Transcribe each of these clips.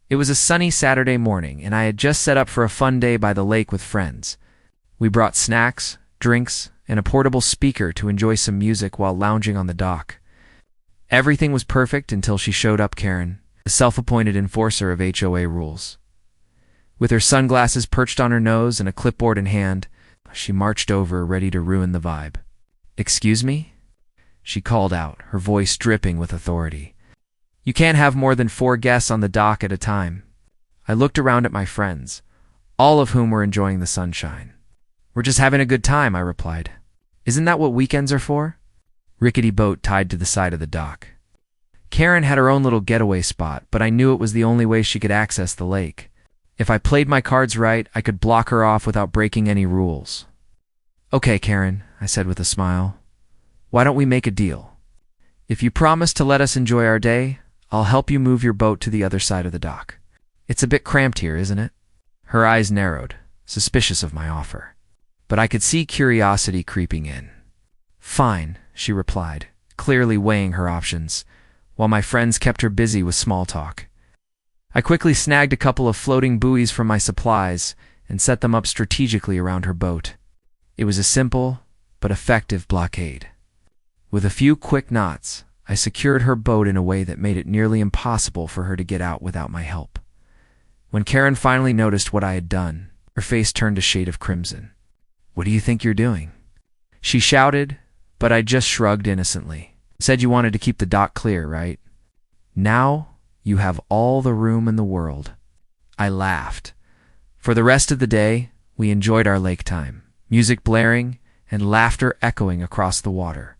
It was a sunny Saturday morning, and I had just set up for a fun day by the lake with friends. We brought snacks, drinks, and a portable speaker to enjoy some music while lounging on the dock. Everything was perfect until she showed up, Karen, the self-appointed enforcer of HOA rules. With her sunglasses perched on her nose and a clipboard in hand, she marched over, ready to ruin the vibe. "Excuse me?" she called out, her voice dripping with authority. "You can't have more than 4 guests on the dock at a time." I looked around at my friends, all of whom were enjoying the sunshine. "We're just having a good time," I replied. "Isn't that what weekends are for?" Rickety boat tied to the side of the dock. Karen had her own little getaway spot, but I knew it was the only way she could access the lake. If I played my cards right, I could block her off without breaking any rules. "Okay, Karen," I said with a smile. "Why don't we make a deal? If you promise to let us enjoy our day, I'll help you move your boat to the other side of the dock. It's a bit cramped here, isn't it?" Her eyes narrowed, suspicious of my offer. But I could see curiosity creeping in. "Fine," she replied, clearly weighing her options, while my friends kept her busy with small talk. I quickly snagged a couple of floating buoys from my supplies and set them up strategically around her boat. It was a simple but effective blockade. With a few quick knots, I secured her boat in a way that made it nearly impossible for her to get out without my help. When Karen finally noticed what I had done, her face turned a shade of crimson. "What do you think you're doing?" she shouted, but I just shrugged innocently. "Said you wanted to keep the dock clear, right? Now you have all the room in the world." I laughed. For the rest of the day, we enjoyed our lake time, music blaring and laughter echoing across the water.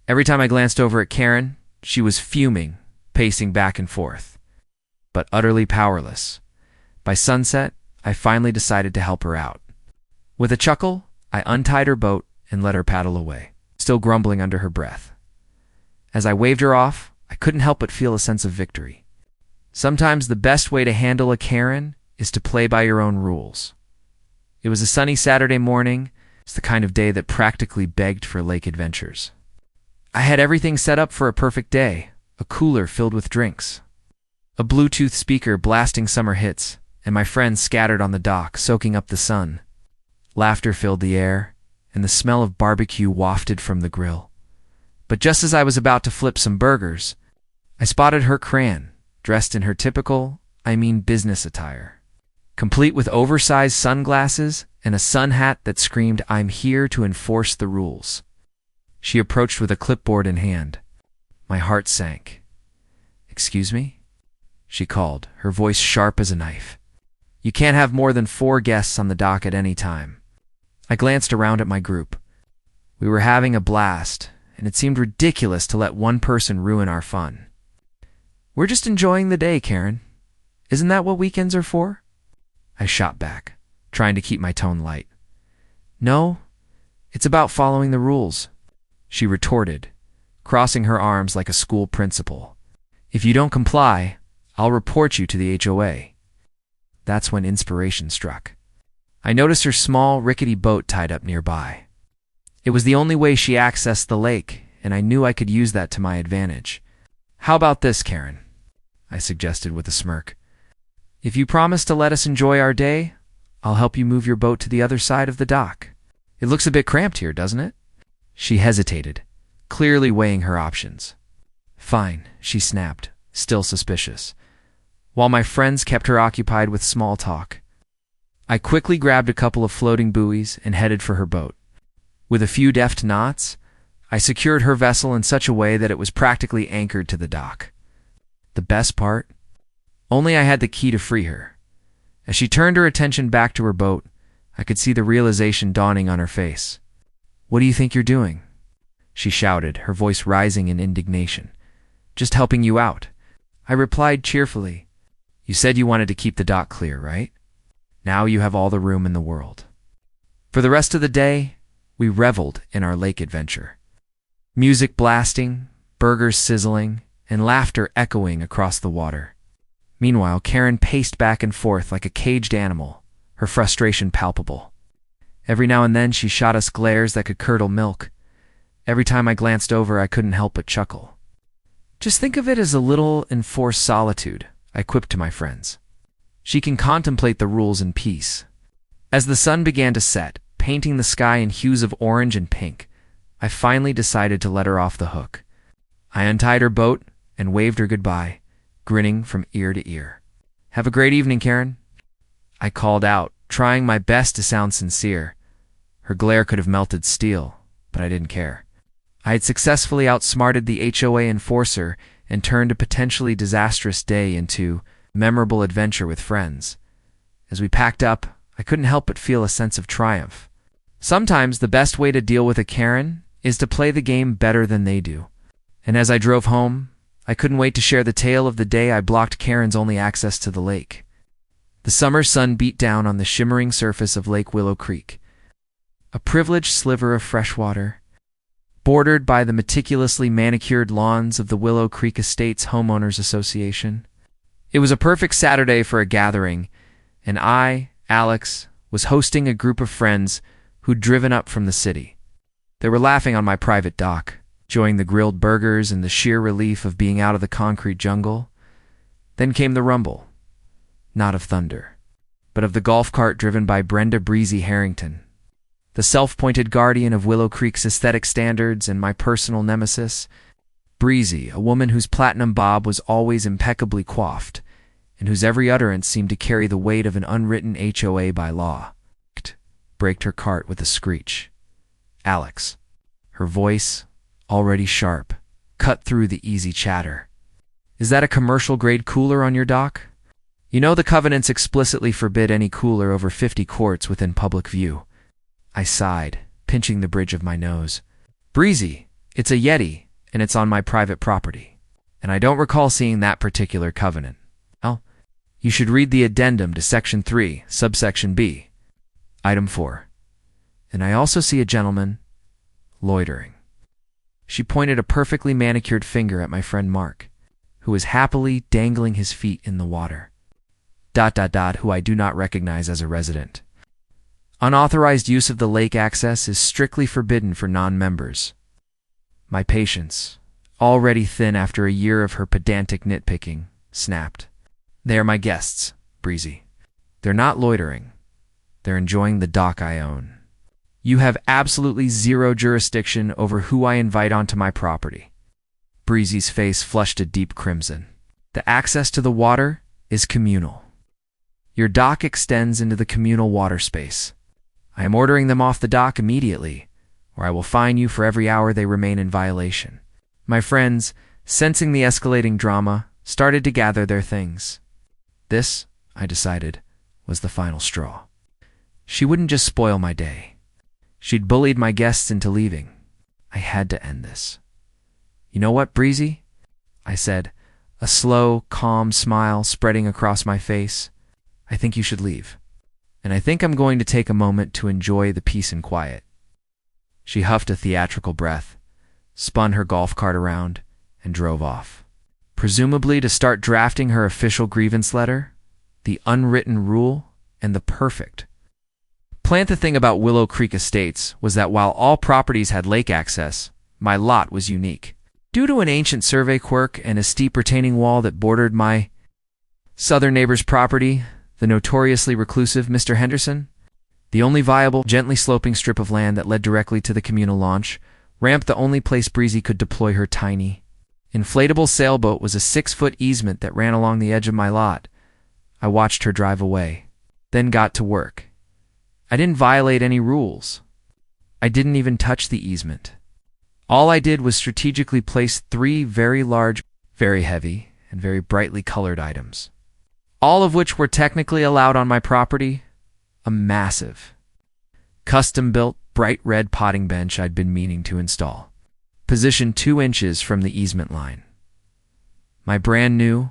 Every time I glanced over at Karen, she was fuming, pacing back and forth, but utterly powerless. By sunset, I finally decided to help her out. With a chuckle, I untied her boat and let her paddle away, still grumbling under her breath. As I waved her off, I couldn't help but feel a sense of victory. Sometimes the best way to handle a Karen is to play by your own rules. It was a sunny Saturday morning. It's the kind of day that practically begged for lake adventures. I had everything set up for a perfect day, a cooler filled with drinks, a Bluetooth speaker blasting summer hits, and my friends scattered on the dock, soaking up the sun. Laughter filled the air, and the smell of barbecue wafted from the grill. But just as I was about to flip some burgers, I spotted her Karen, dressed in her typical, business attire, complete with oversized sunglasses and a sun hat that screamed, "I'm here to enforce the rules." She approached with a clipboard in hand. My heart sank. "Excuse me?" she called, her voice sharp as a knife. "You can't have more than 4 guests on the dock at any time." I glanced around at my group. We were having a blast, and it seemed ridiculous to let one person ruin our fun. "We're just enjoying the day, Karen. Isn't that what weekends are for?" I shot back, trying to keep my tone light. "No, it's about following the rules," she retorted, crossing her arms like a school principal. "If you don't comply, I'll report you to the HOA." That's when inspiration struck. I noticed her small, rickety boat tied up nearby. It was the only way she accessed the lake, and I knew I could use that to my advantage. "How about this, Karen?" I suggested with a smirk. "If you promise to let us enjoy our day, I'll help you move your boat to the other side of the dock. It looks a bit cramped here, doesn't it?" She hesitated, clearly weighing her options. "Fine," she snapped, still suspicious, while my friends kept her occupied with small talk. I quickly grabbed a couple of floating buoys and headed for her boat. With a few deft knots, I secured her vessel in such a way that it was practically anchored to the dock. The best part? Only I had the key to free her. As she turned her attention back to her boat, I could see the realization dawning on her face. "What do you think you're doing?" she shouted, her voice rising in indignation. "Just helping you out." I replied cheerfully. "You said you wanted to keep the dock clear, right? Now you have all the room in the world." For the rest of the day, we reveled in our lake adventure. Music blasting, burgers sizzling, and laughter echoing across the water. Meanwhile, Karen paced back and forth like a caged animal, her frustration palpable. Every now and then she shot us glares that could curdle milk. Every time I glanced over, I couldn't help but chuckle. "Just think of it as a little enforced solitude," I quipped to my friends. She can contemplate the rules in peace. As the sun began to set, painting the sky in hues of orange and pink, I finally decided to let her off the hook. I untied her boat and waved her goodbye, grinning from ear to ear. "Have a great evening, Karen," I called out, trying my best to sound sincere. Her glare could have melted steel, but I didn't care. I had successfully outsmarted the HOA enforcer and turned a potentially disastrous day into a memorable adventure with friends. As we packed up, I couldn't help but feel a sense of triumph. Sometimes the best way to deal with a Karen is to play the game better than they do. And as I drove home, I couldn't wait to share the tale of the day I blocked Karen's only access to the lake. The summer sun beat down on the shimmering surface of Lake Willow Creek, a privileged sliver of fresh water, bordered by the meticulously manicured lawns of the Willow Creek Estates Homeowners Association. It was a perfect Saturday for a gathering, and I, Alex, was hosting a group of friends who'd driven up from the city. They were laughing on my private dock, enjoying the grilled burgers and the sheer relief of being out of the concrete jungle. Then came the rumble, not of thunder, but of the golf cart driven by Brenda Breezy Harrington, the self-appointed guardian of Willow Creek's aesthetic standards and my personal nemesis. Breezy, a woman whose platinum bob was always impeccably coiffed, and whose every utterance seemed to carry the weight of an unwritten HOA by law, braked her cart with a screech. Alex, her voice, already sharp, cut through the easy chatter. "Is that a commercial-grade cooler on your dock? You know the covenants explicitly forbid any cooler over 50 quarts within public view." I sighed, pinching the bridge of my nose. "Breezy, it's a Yeti, and it's on my private property. And I don't recall seeing that particular covenant." "Well, you should read the addendum to Section 3, subsection B. Item 4. And I also see a gentleman loitering." She pointed a perfectly manicured finger at my friend Mark, who was happily dangling his feet in the water. ... who I do not recognize as a resident. Unauthorized use of the lake access is strictly forbidden for non-members. My patience, already thin after a year of her pedantic nitpicking, snapped. "They are my guests, Breezy. They're not loitering. They're enjoying the dock I own. You have absolutely zero jurisdiction over who I invite onto my property." Breezy's face flushed a deep crimson. "The access to the water is communal. Your dock extends into the communal water space. I am ordering them off the dock immediately, or I will fine you for every hour they remain in violation." My friends, sensing the escalating drama, started to gather their things. This, I decided, was the final straw. She wouldn't just spoil my day. She'd bullied my guests into leaving. I had to end this. "You know what, Breezy?" I said, a slow, calm smile spreading across my face. "I think you should leave. And I think I'm going to take a moment to enjoy the peace and quiet." She huffed a theatrical breath, spun her golf cart around, and drove off, presumably to start drafting her official grievance letter, the unwritten rule, and the perfect. The thing about Willow Creek Estates was that while all properties had lake access, my lot was unique. Due to an ancient survey quirk and a steep retaining wall that bordered my southern neighbor's property, the notoriously reclusive Mr. Henderson, the only viable, gently sloping strip of land that led directly to the communal launch, ramp the only place Breezy could deploy her tiny, inflatable sailboat was a 6-foot easement that ran along the edge of my lot. I watched her drive away, then got to work. I didn't violate any rules. I didn't even touch the easement. All I did was strategically place 3 very large, very heavy, and very brightly colored items, all of which were technically allowed on my property. A massive, custom-built, bright red potting bench I'd been meaning to install, positioned 2 inches from the easement line. My brand new,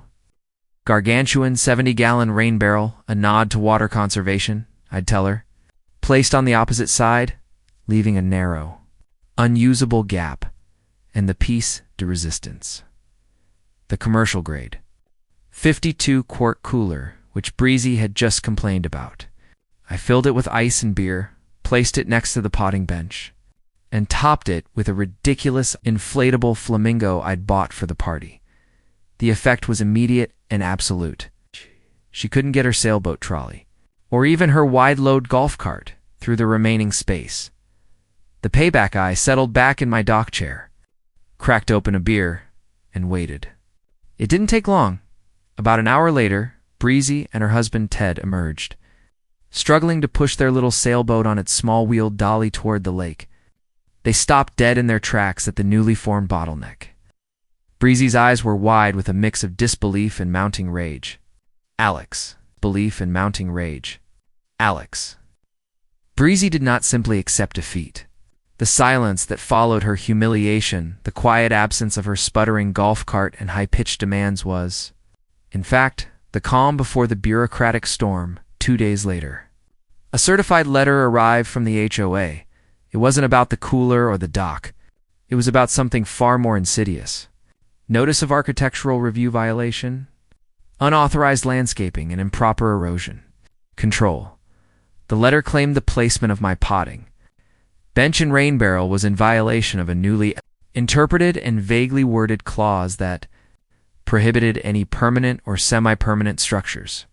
gargantuan 70-gallon rain barrel, a nod to water conservation, I'd tell her, placed on the opposite side, leaving a narrow, unusable gap, and the piece de resistance. The commercial grade, 52-quart cooler, which Breezy had just complained about. I filled it with ice and beer, placed it next to the potting bench, and topped it with a ridiculous inflatable flamingo I'd bought for the party. The effect was immediate and absolute. She couldn't get her sailboat trolley, or even her wide-load golf cart, through the remaining space. The payback I settled back in my dock chair, cracked open a beer, and waited. It didn't take long. About an hour later, Breezy and her husband Ted emerged, struggling to push their little sailboat on its small-wheeled dolly toward the lake. They stopped dead in their tracks at the newly formed bottleneck. Breezy's eyes were wide with a mix of disbelief and mounting rage. Alex. Belief and mounting rage. Alex. Breezy did not simply accept defeat. The silence that followed her humiliation, the quiet absence of her sputtering golf cart and high-pitched demands was, in fact, the calm before the bureaucratic storm 2 days later. A certified letter arrived from the HOA. It wasn't about the cooler or the dock. It was about something far more insidious. Notice of architectural review violation, unauthorized landscaping and improper erosion. Control. The letter claimed the placement of my potting bench and rain barrel was in violation of a newly interpreted and vaguely worded clause that prohibited any permanent or semi-permanent structures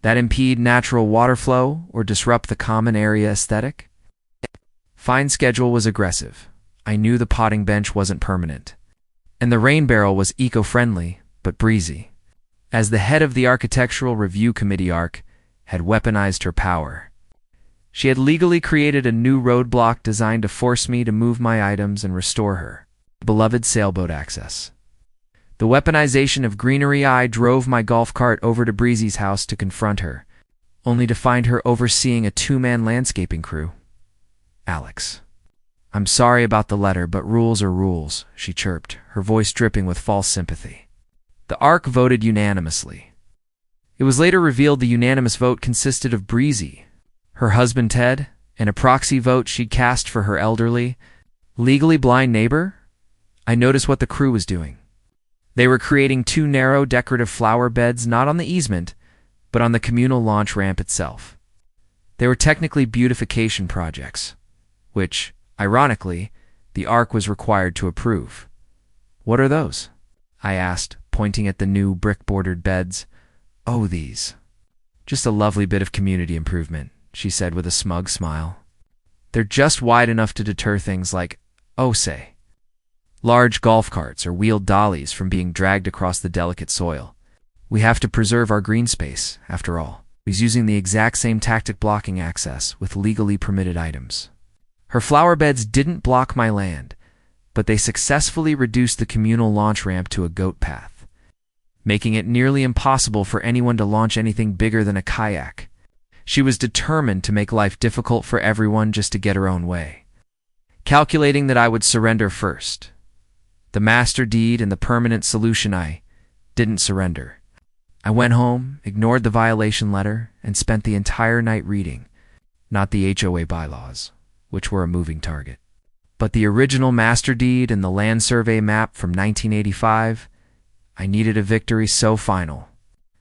that impede natural water flow or disrupt the common area aesthetic. Fine schedule was aggressive. I knew the potting bench wasn't permanent, and the rain barrel was eco-friendly, but Breezy, as the head of the Architectural Review Committee ARC, had weaponized her power. She had legally created a new roadblock designed to force me to move my items and restore her beloved sailboat access. The weaponization of greenery. I drove my golf cart over to Breezy's house to confront her, only to find her overseeing a 2-man landscaping crew. Alex. I'm sorry about the letter, but rules are rules, she chirped, her voice dripping with false sympathy. The ARC voted unanimously. It was later revealed the unanimous vote consisted of Breezy, her husband Ted, and a proxy vote she'd cast for her elderly, legally blind neighbor. I noticed what the crew was doing. They were creating 2 narrow decorative flower beds not on the easement, but on the communal launch ramp itself. They were technically beautification projects, which, ironically, the ARC was required to approve. What are those? I asked, pointing at the new brick-bordered beds. Oh, these. Just a lovely bit of community improvement, she said with a smug smile. They're just wide enough to deter things like, say, large golf carts or wheeled dollies from being dragged across the delicate soil. We have to preserve our green space, after all. He's using the exact same tactic blocking access with legally permitted items. Her flower beds didn't block my land, but they successfully reduced the communal launch ramp to a goat path, making it nearly impossible for anyone to launch anything bigger than a kayak. She was determined to make life difficult for everyone just to get her own way, calculating that I would surrender first. The master deed and the permanent solution. I didn't surrender. I went home, ignored the violation letter, and spent the entire night reading, not the HOA bylaws, which were a moving target, but the original master deed and the land survey map from 1985. I needed a victory so final,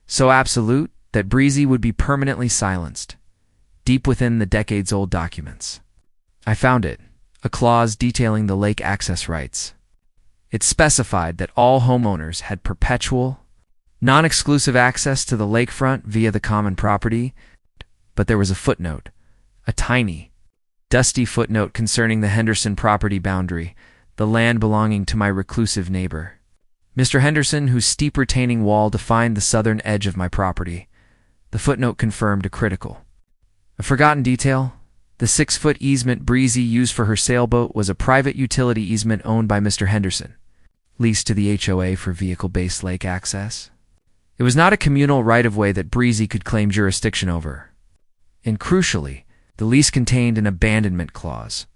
so absolute, that Breezy would be permanently silenced, deep within the decades-old documents. I found it, a clause detailing the lake access rights. It specified that all homeowners had perpetual, non-exclusive access to the lakefront via the common property, but there was a footnote, a tiny, dusty footnote concerning the Henderson property boundary, the land belonging to my reclusive neighbor, Mr. Henderson, whose steep retaining wall defined the southern edge of my property. The footnote confirmed a forgotten detail. The 6-foot easement Breezy used for her sailboat was a private utility easement owned by Mr. Henderson, leased to the HOA for vehicle-based lake access. It was not a communal right-of-way that Breezy could claim jurisdiction over. And crucially, the lease contained an abandonment clause.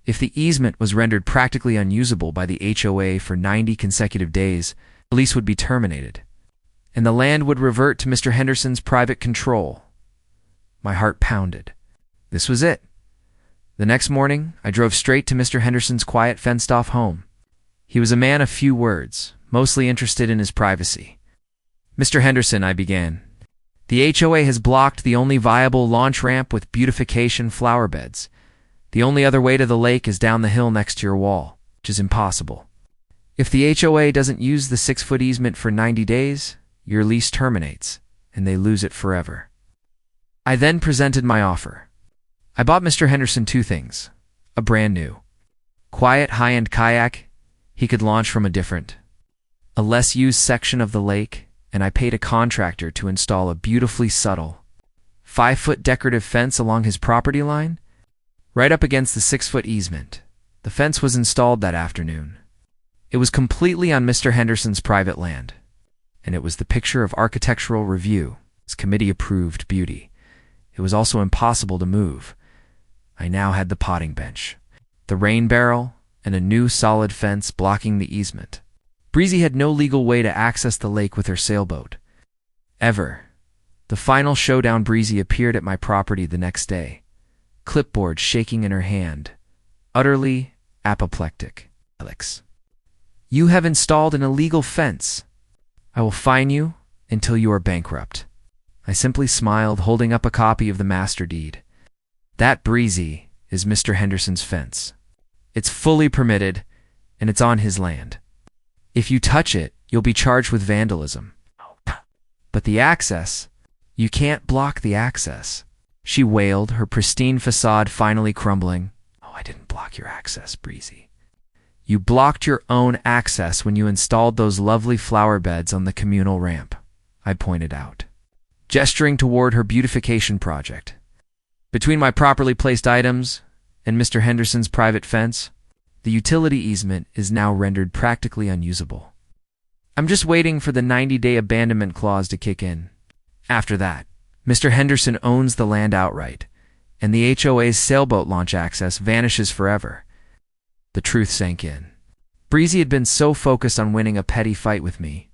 If the easement was rendered practically unusable by the HOA for 90 consecutive days, the lease would be terminated, and the land would revert to Mr. Henderson's private control. My heart pounded. This was it. The next morning, I drove straight to Mr. Henderson's quiet, fenced-off home. He was a man of few words, mostly interested in his privacy. Mr. Henderson, I began, the HOA has blocked the only viable launch ramp with beautification flower beds. The only other way to the lake is down the hill next to your wall, which is impossible. If the HOA doesn't use the 6-foot easement for 90 days, your lease terminates, and they lose it forever. I then presented my offer. I bought Mr. Henderson two things: a brand new, quiet high-end kayak he could launch from a less used section of the lake, and I paid a contractor to install a beautifully subtle 5-foot decorative fence along his property line, right up against the 6-foot easement. The fence was installed that afternoon. It was completely on Mr. Henderson's private land, and it was the picture of architectural review, its committee-approved beauty. It was also impossible to move. I now had the potting bench, the rain barrel, and a new solid fence blocking the easement. Breezy had no legal way to access the lake with her sailboat. Ever. The final showdown. Breezy appeared at my property the next day, clipboard shaking in her hand, utterly apoplectic. Alex, you have installed an illegal fence. I will fine you until you are bankrupt. I simply smiled, holding up a copy of the master deed. That, Breezy, is Mr. Henderson's fence. It's fully permitted, and it's on his land. If you touch it, you'll be charged with vandalism. But the access, you can't block the access. She wailed, her pristine facade finally crumbling. Oh, I didn't block your access, Breezy. You blocked your own access when you installed those lovely flower beds on the communal ramp, I pointed out, gesturing toward her beautification project. Between my properly placed items and Mr. Henderson's private fence, the utility easement is now rendered practically unusable. I'm just waiting for the 90-day abandonment clause to kick in. After that, Mr. Henderson owns the land outright, and the HOA's sailboat launch access vanishes forever. The truth sank in. Breezy had been so focused on winning a petty fight with me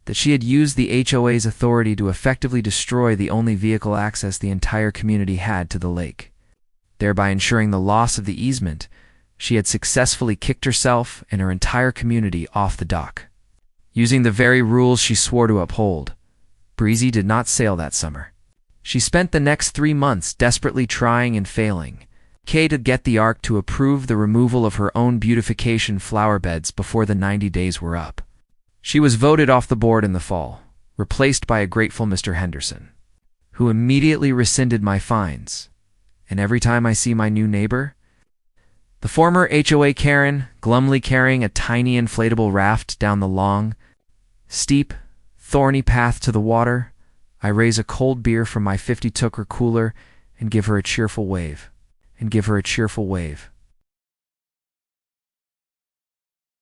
that she had used the HOA's authority to effectively destroy the only vehicle access the entire community had to the lake. Thereby ensuring the loss of the easement, she had successfully kicked herself and her entire community off the dock. Using the very rules she swore to uphold, Breezy did not sail that summer. She spent the next 3 months desperately trying and failing to get the ARC to approve the removal of her own beautification flower beds before the 90 days were up. She was voted off the board in the fall, replaced by a grateful Mr. Henderson, who immediately rescinded my fines. And every time I see my new neighbor, the former HOA Karen, glumly carrying a tiny inflatable raft down the long, steep, thorny path to the water, I raise a cold beer from my 50 tucker cooler and give her a cheerful wave.